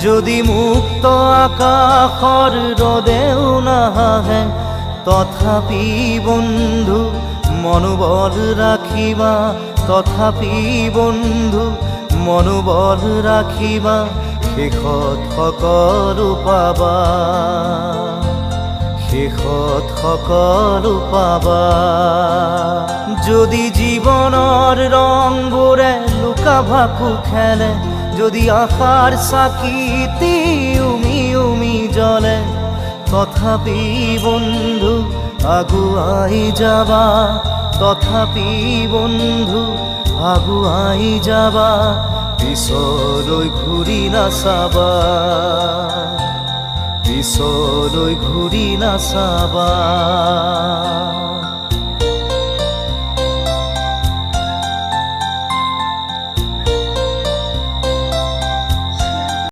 যদি মুক্ত আকাশৰ ৰদেও নাহে, তথাপি বন্ধু মনোবল ৰাখিবা, তথাপি বন্ধু মনোবল ৰাখিবা, শেষত সকলো পাবা, শেষত সকলো পাবা। যদি জীৱনৰ ৰংবোৰে লুকা ভাকু খেলে, যদি আশাৰ চাকিটি উমি উমি জ্বলে, তথাপি বন্ধু আগুৱাই যাবা, তথাপি বন্ধু আগুৱাই যাবা, পিছলৈ ঘূৰি নাচাবা, পিছলৈ ঘূৰি নাচাবা।